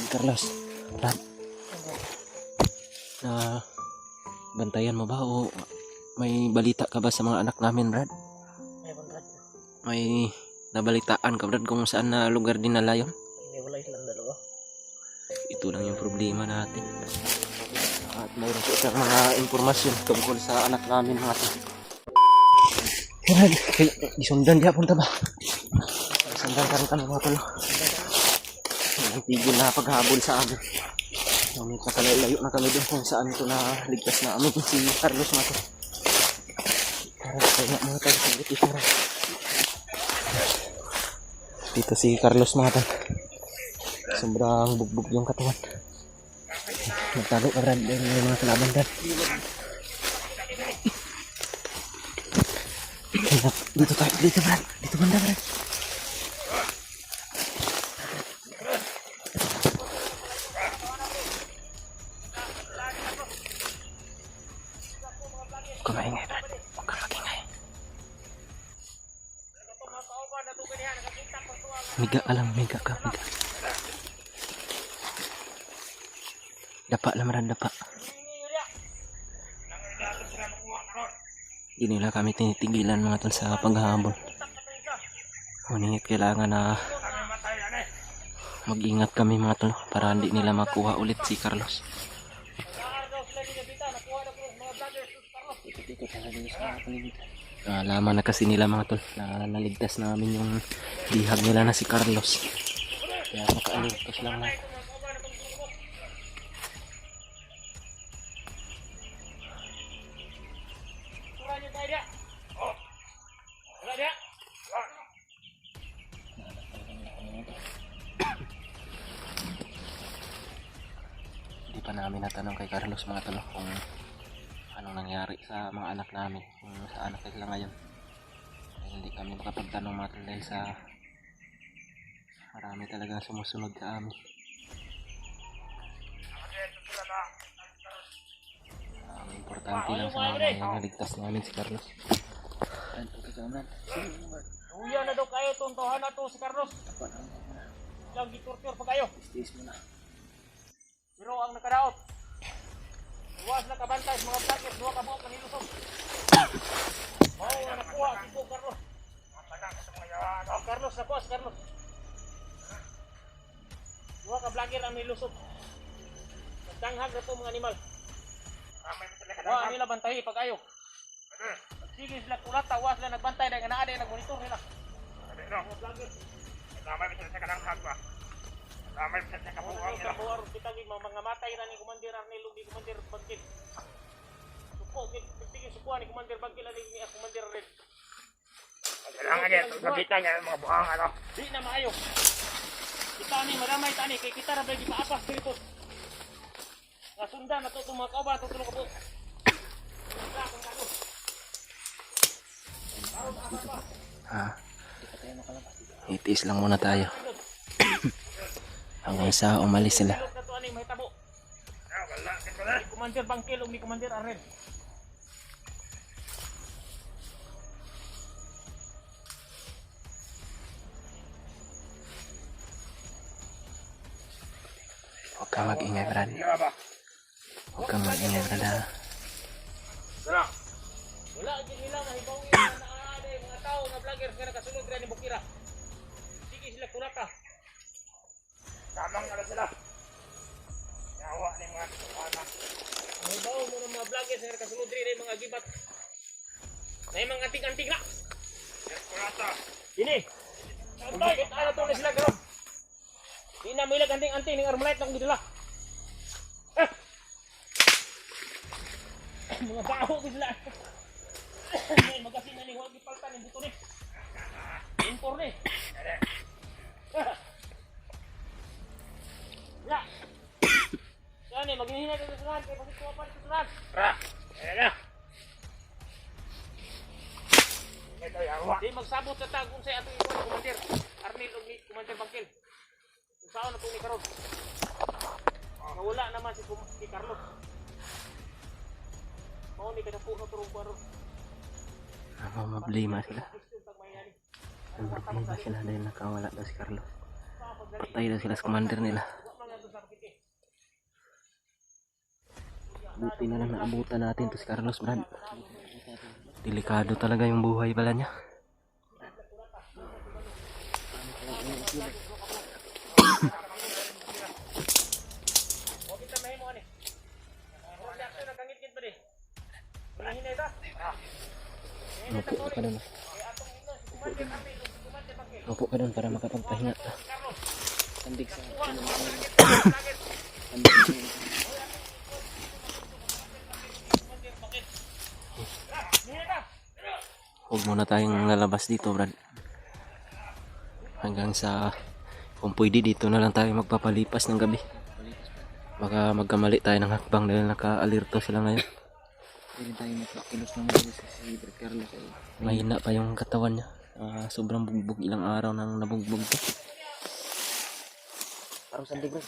Carlos, Brad, na bantayan mo ba o may balita ka ba sa mga anak namin, Brad? Meron Brad. May nabalitaan ka, Brad, kung saan na lugar dinala yun? Hindi wala silang dalawa. Ito lang yung problema natin. At mayroon po siyang mga impormasyon tungkol sa anak namin, mga to. Brad, isundan diya punta ba? Isundan ka rin kami, mga tolo. Tigil na paghabol sa amin. Ngunit nakalayo na kami doon kung saan ito na ligtas na amin si Carlos, mga to. Kaya mga tayo sa ito, dito si Carlos, mga to. Sobrang bugbog yung katawan. Nagtago ka, Brad, may mga kalaban, Brad. Dito tayo, dito, Brad. Dito banda, Brad. Huwag ka maingay, Brad. Huwag ka magingay. Miga alam, miga ka, miga. Dapa lang, Brad, dapa. Hindi nila kami tinitigilan, mga tol, sa paghahabol. Ngunit kailangan na mag-ingat kami, mga tol, para hindi nila makuha ulit si Carlos. Alaman na kasi nila, mga tol, na naligtas namin yung bihag nila na si Carlos. Kaya makaaligtas lang na. Hindi pa namin natanong kay Carlos, mga tol, kung anong nangyari sa mga anak namin, kung saan na sila ngayon. Dahil hindi kami makapagtanong, mga tol, dahil sa marami talagang sumusunod sa amin. Importante lang sa mga naligtas namin si Carlos. Uya na daw kayo, tuntuhan na to si Carlos. Lang giturtur pa kayo. Stis mo na. Pero ang nakadaot. Iwas na kabantay sa mga vlogger, duha ka buok manilusog. Mao na nakuha si po Carlos. Carlos nakuha si Carlos. Duha ka vlogger ang nilusog. Nagdanghag na to mga animal. Wa nila bantayi pag ayo. Sige sila kulata, wa sila nagbantay dahil naade nagmonitor nila. Mga vlogger. Damay bisa sa kanang hagwa. Damay bisa sa kabuang nila. Kabuang kita gid mga matay ra ni Commander Arnelo di Commander Bagkil. Suko gid tigil sukuan ni Commander Bagkil ani ni Commander Red. Kailangan niya magitan niya mga buang ano. Di na maayo. Kita ni maramay tani kay kita ra bagi paapas dito. Nga sundan na to mga kauban tutulong ko. Itiis lang muna tayo hanggang sa umalis sila. Ni Commander Bangkil ug ni Commander Arnel. Huwag kang mag-ingay, Brad. Huwag kang mag-ingay, Brad, ha? Wala gid nila mahibawin na naade mga tao na vlogger nga nakasulod ra ni Bukira. Sige sila kulata. Tamang ala sila. Yawa ni mga anak. Mahibaw mo ng mga vlogger nga nakasulod ra ni mga gibat. Nay mga anting-anting na. Kurata. Ini. Bakit ano to na sila karon? Di na milag anting-anting ning Armalite na gidala. Mga baho sila. May magasin na ni huwag ipaltan yung buto ni. Impor ni. Ya. Yan eh, maghihinga ka sa sunan. Kaya bakit kuha pa sa sunan? Ra. Ayan. Ito yawa. Di magsabot sa tag kung sa atong ikaw ni Commander Arnel o ni Commander Bangkil. Kung saan na ito ni Karon. Nawala naman si Carlos. Mau ni kada puno turong karon. Problema sila. Problema sila dahil nakawala na si Carlos. Patay na sila sa commander nila. Buti na lang naabutan natin to si Carlos, Brad. Delikado talaga yung buhay pala niya. Huwag kita mahimo ani. Huwag reaction na kangit-ngit ba di? Hinahinay ta. Upo ka doon. Kaya atong ino, si kumante kami, si kumante bakit? Upo ka doon para makapagpahinga. Carlos, Tandig sa... target. Huwag muna tayong lalabas dito, Brad. Hanggang sa... Kung pwede dito na lang tayo magpapalipas ng gabi. Baka magkamali tayo ng hakbang dahil naka-alerto sila ngayon. Hindi tayo mapakilos ng mga si Brad Carlos ay Mahina pa yung katawan niya. Sobrang bugbog, ilang araw nang nabugbog to. parang sandig Brad.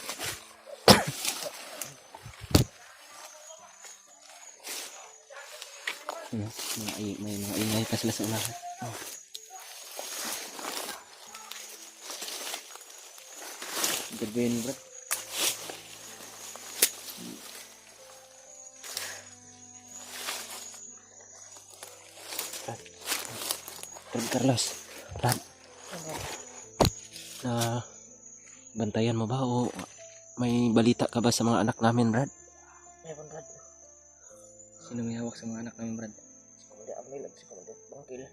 May mga ingay pa sila sa unahan. Intervene Brad. Brad Carlos, Brad. Na bantayan mo ba o may balita ka ba sa mga anak namin, Brad? Meron Brad. Sino may hawak sa mga anak namin Brad? Si Kuya Amil at si Kuya Bangkil.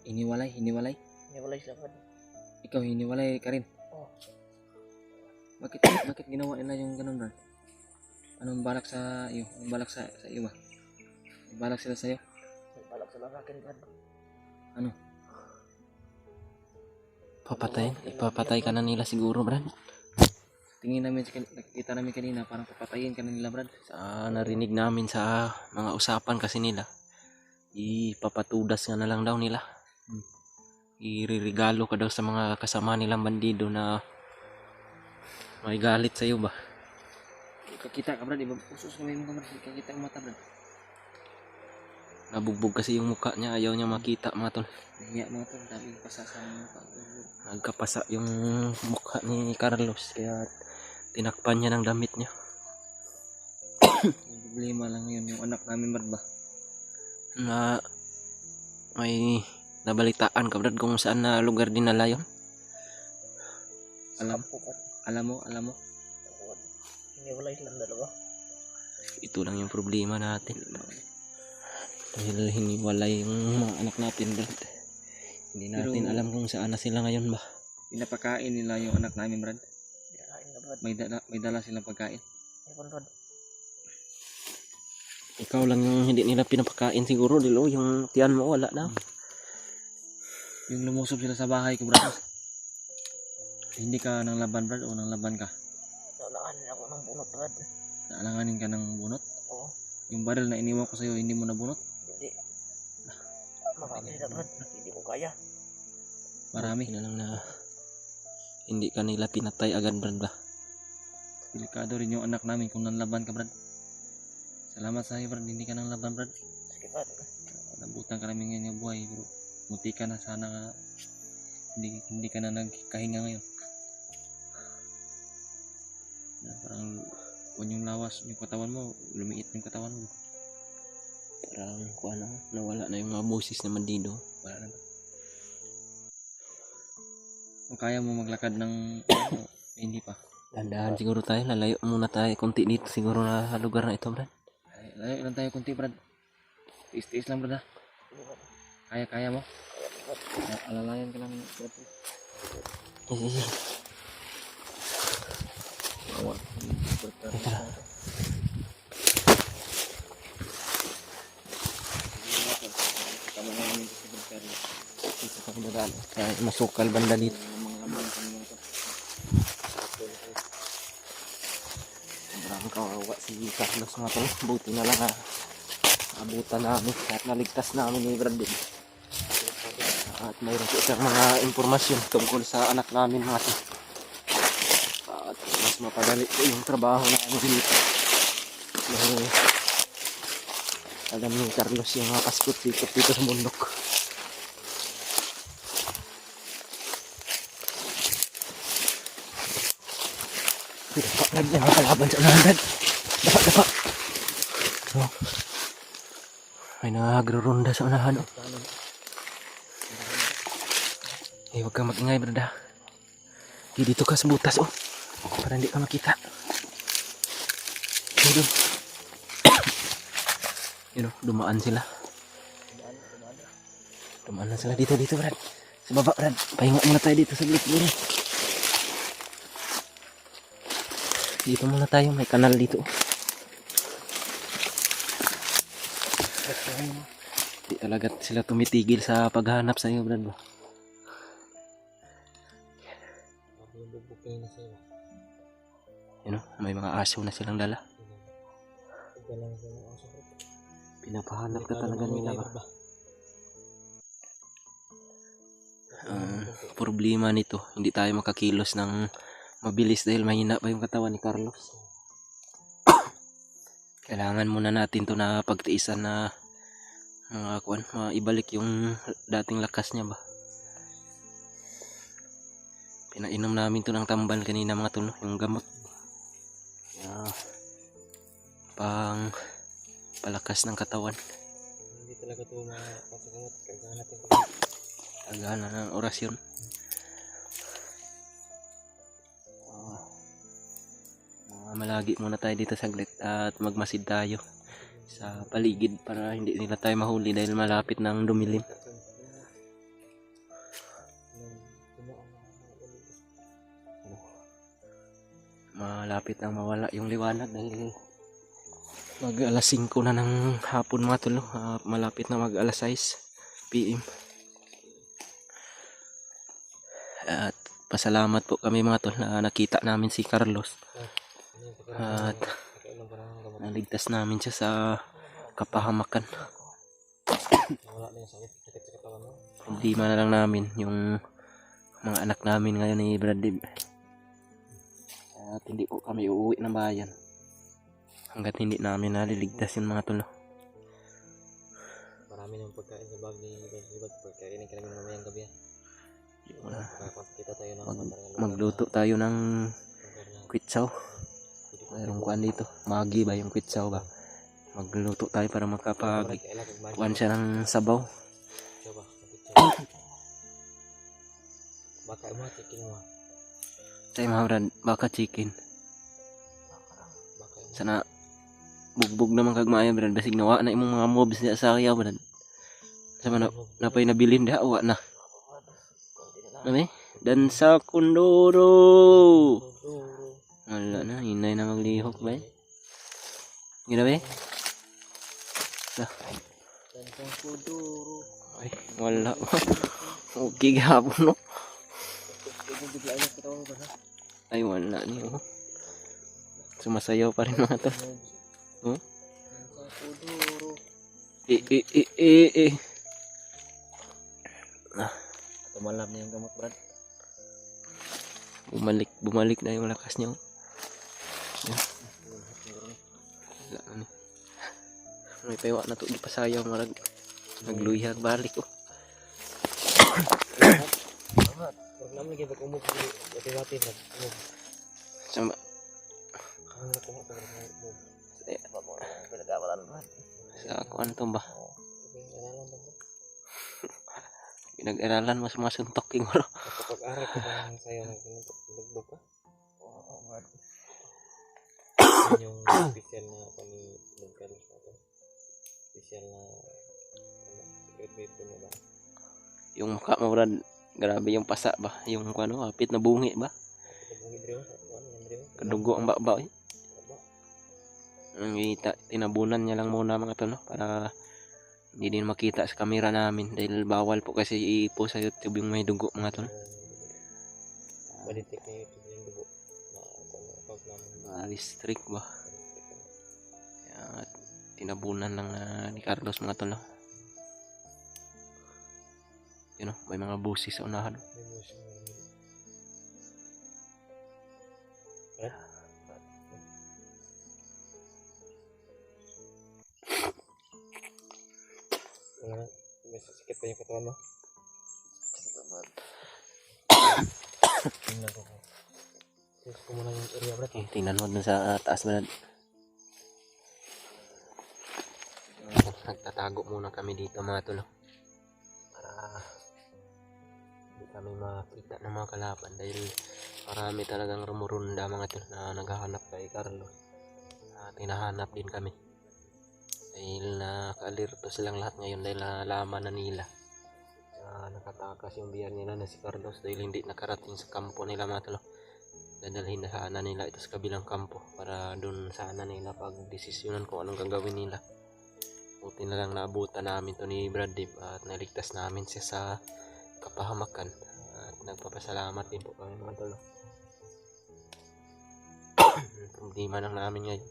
Hiniwalay? Niwalay sila Brad. Ikaw hiniwalay ka rin? Oo. Bakit ginawa nila yung ganun Brad? Anong balak sa iyo? Anong balak sa iyo ba? May balak sila sa iyo? May balak sila sa akin Brad. Ano? Ipapatay ka na nila siguro, Brad. Tingin namin, nakita namin kanina, parang papatayin ka na nila Brad. Sa narinig namin sa mga usapan kasi nila, ipapatudas nga na lang daw nila. Iririgalo ka daw sa mga kasama nilang bandido na may galit sa iyo ba? Kakita ka Brad, iba usos kami mo ka Brad, kakita ang mata Brad. Nabugbog kasi yung mukha niya, ayaw niya makita mga tol. Nahiya mga tol, dami pasasa ng mukha. Nagkapasa yung mukha ni Carlos kaya tinakpan niya ng damit niya. Yung problema lang ngayon, yung anak namin Brad ba? Na may nabalitaan ka, Brad, kung saan na lugar dinala yun? Alam mo? Niwalay silang dalawa. Ito lang yung problema natin. Dahil hiniwalay yung mga anak natin, Brad. Hindi natin Pero- alam kung saan na sila ngayon ba. Pinapakain nila yung anak namin Brad. Dinalain na Brad. May dala silang pagkain. Meron Brad. Ikaw lang yung hindi nila pinapakain siguro, Dilo. Yung tiyan mo, wala na. Yung lumusob sila sa bahay ko Brad. Hindi ka nang laban Brad o nang laban ka? Nalaanin ako ng bunot Brad. Naalanganin ka ng bunot? Oo. Yung baril na iniwan ko sa'yo, hindi mo nabunot? Hindi. Marami sila Brad. Hindi ko kaya. Marami. Ina lang na hindi ka nila pinatay agad, Brad ba? Delikado rin yung anak namin kung nanlaban ka Brad. Salamat sa iyo Brad, hindi ka nang laban Brad. Sige Brad. Nabutan ka namin ngayon yung buhay pero munti ka na sana nga hindi ka na nagkahinga ngayon. Parang kung yung lawas yung katawan mo, lumiit yung katawan mo. Parang kuha na, nawala na yung mga boses na bandido. Wala na. Kung kaya mo maglakad ng hindi pa. Dandahan siguro tayo, lalayo muna tayo konti dito siguro na lugar na ito, Brad. Layo lang tayo kunti Brad. Tiis-tiis lang Brad ha. Kaya mo? Alalayan ka lang Brad. Awa. Tara. Tama na namin si Brad Carlos. Dito sa kandadaan. Kaya masukal banda dito. Sobrang kawawa si Carlos mga tol. Buti na lang abutan namin at naligtas namin ni Brad din. At mayroon po siyang mga impormasyon tungkol sa anak namin mga tol. At mas mapadali po yung trabaho namin dito. Dahil alam ni Carlos yung mga paskot-sikot dito sa bundok. Dapat Brad, yung mga kalaban sa unahan Brad. Dapat. So, may nagro-ronda sa unahan. Oh. Huwag kang mag-ingay, brada. Dito ka sa butas, oh. Para hindi ka makita. Yun, yun, oh, dumaan sila. Dumaan na sila dito, Brad. Sa baba, Brad. Pahinga muna tayo dito sa glit. Dito muna tayo, may kanal dito. Di talaga sila tumitigil sa paghanap sa iyo, Brad. You know, may mga aso na silang dala. Pinapahanap ka talaga nila ba? Problema nito, hindi tayo makakilos ng mabilis dahil mahina pa yung katawan ni Carlos. Kailangan muna natin to na pagtiisan na maibalik yung dating lakas niya ba. Pinainom namin to ng tambal kanina mga tulo, yung gamot. Pang palakas ng katawan. Hindi talaga ito mapagsagamot. Kailangan natin Kagana ng orasyon. Malagi muna tayo dito saglit at magmasid tayo sa paligid para hindi nila tayo mahuli dahil malapit ng dumilim. Malapit nang mawala yung liwanag dahil mag alas 5 na ng hapon mga tulo. Malapit na mag alas 6 PM. At pasalamat po kami mga tol na nakita namin si Carlos. At naligtas namin siya sa kapahamakan. Problema na lang namin yung mga anak namin ngayon ni Brad Dib. At hindi po kami uuwi ng bayan hanggat hindi namin naliligtas yung mga tulo. Marami ng pagkain sa bag ni Brad. Pagkainin ka namin mamayang gabi. Magluto tayo ng kwitsaw. Mayroong kuan dito. Magi ba yung kwitsaw ba? Magluto tayo para kuan siya ng sabaw. Baka mo chicken mo. Tayo mga Brad, baka chicken. Sana bugbog naman kag maayo Brad. Basig nawa na imong mga mobs niya sa kaya Brad. Sama napay nabilin diha wa na. Ano dan sa kunduro. Wala na, hinay na maglihok ba? Gina ba? Ay, wala. Okay gapon no. Ay wala niyo. Sumasayaw pa rin mga to. Oh? Tumalab na yung gamot, Brad. Bumalik na yung lakas niyo. Wala na ni. May paywa na to, di pa sayaw marag nagluyag balik oh. Huwag naman lagi pag-umog. Wati-wati, Brad. Umog. Sama. Ang nakuha ko ng umog. Pinagawalan ba? Sa ako ano to ba? Pinag-aralan mo sa mga suntok yung bro. Kapag-aral ko ba ng sayo ng pinugbog ka? Oo, Brad. Yung special na kami nagkalis na special na secret po niya ba? Yung mukha mo Brad, grabe yung pasa ba? Yung ano, hapit na bungi ba? Kadugo ang baba eh. Ang tinabunan niya lang muna mga to no, para hindi din makita sa camera namin dahil bawal po kasi ipo sa YouTube yung may dugo mga to. Balitik na YouTube yung dugo. Restrict ba? Kaya tinabunan lang ni Carlos mga to no. Yun know, may mga busis sa unahan. May sakit pa yung katawan mo? Tingnan ko. Tingnan ko muna yung area, Brad. Tingnan mo dun sa taas Brad. nagtatago muna kami dito mga tol. Para hindi kami makita ng mga kalaban dahil marami talagang rumurunda mga tol na naghahanap kay Carlos. At hinahanap din kami. Dahil naka-alerto silang lahat ngayon dahil nalaman na nila. Nakatakas yung biyan nila na si Carlos dahil hindi nakarating sa kampo nila mga tol. Dadalhin na sana nila ito sa kabilang kampo para doon sana nila pag-desisyonan kung anong gagawin nila. Buti na lang naabutan namin to ni Brad Dave at naligtas namin siya sa kapahamakan. At nagpapasalamat din po kami mga tol. Problema lang namin ngayon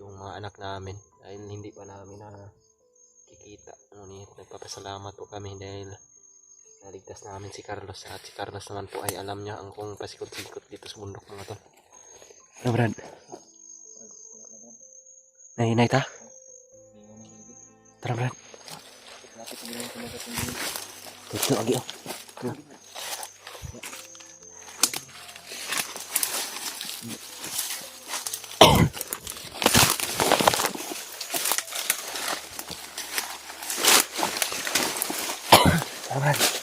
yung mga anak namin dahil hindi pa namin nakikita. Ngunit nagpapasalamat po kami dahil naligtas namin si Carlos at si Carlos naman po ay alam niya ang kung pasikot-sikot dito sa bundok mga tol. Ano Brad? Nahinay ta? Tara Brad. Ito lagi oh. Tara Brad.